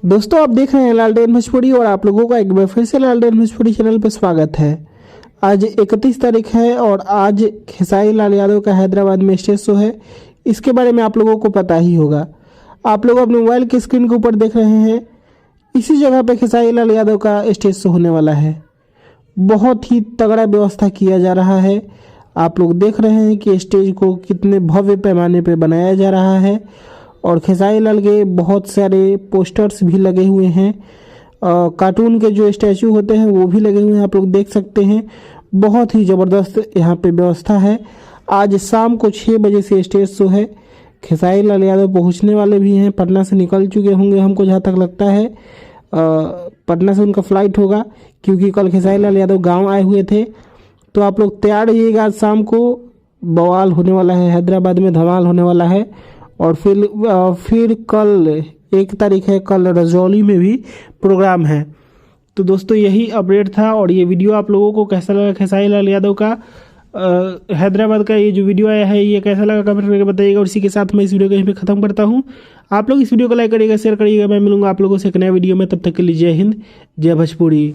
दोस्तों आप देख रहे हैं लालटेन भोजपुरी और आप लोगों का एक बार फिर से लालटेन भोजपुरी चैनल पर स्वागत है। आज 31 तारीख है और आज खेसारी लाल यादव का हैदराबाद में स्टेज शो है। इसके बारे में आप लोगों को पता ही होगा। आप लोग अपने मोबाइल की स्क्रीन के ऊपर देख रहे हैं, इसी जगह पे खेसारी लाल यादव का स्टेज शो होने वाला है। बहुत ही तगड़ा व्यवस्था किया जा रहा है। आप लोग देख रहे हैं कि स्टेज को कितने भव्य पैमाने पर बनाया जा रहा है और खेसारी लाल के बहुत सारे पोस्टर्स भी लगे हुए हैं। कार्टून के जो स्टैचू होते हैं वो भी लगे हुए हैं, आप लोग देख सकते हैं। बहुत ही ज़बरदस्त यहाँ पे व्यवस्था है। आज शाम को 6 बजे से स्टेज शो है। खेसारी लाल यादव पहुँचने वाले भी हैं, पटना से निकल चुके होंगे हमको जहाँ तक लगता है। पटना से उनका फ्लाइट होगा क्योंकि कल खेसारी लाल यादव गाँव आए हुए थे। तो आप लोग तैयार रहिएगा, आज शाम को बवाल होने वाला है, हैदराबाद में धमाल होने वाला है। और फिर कल 1 तारीख है, कल रजौली में भी प्रोग्राम है। तो दोस्तों यही अपडेट था और ये वीडियो आप लोगों को कैसा लगा खेसारी लाल यादव का हैदराबाद का ये जो वीडियो आया है ये कैसा लगा कमेंट करके बताइएगा। और इसी के साथ मैं इस वीडियो को यहीं पे ख़त्म करता हूँ। आप लोग इस वीडियो को लाइक करिएगा, शेयर करिएगा। मैं मिलूंगा आप लोगों से एक नया वीडियो में, तब तक के लिए जय हिंद, जय भोजपुरी।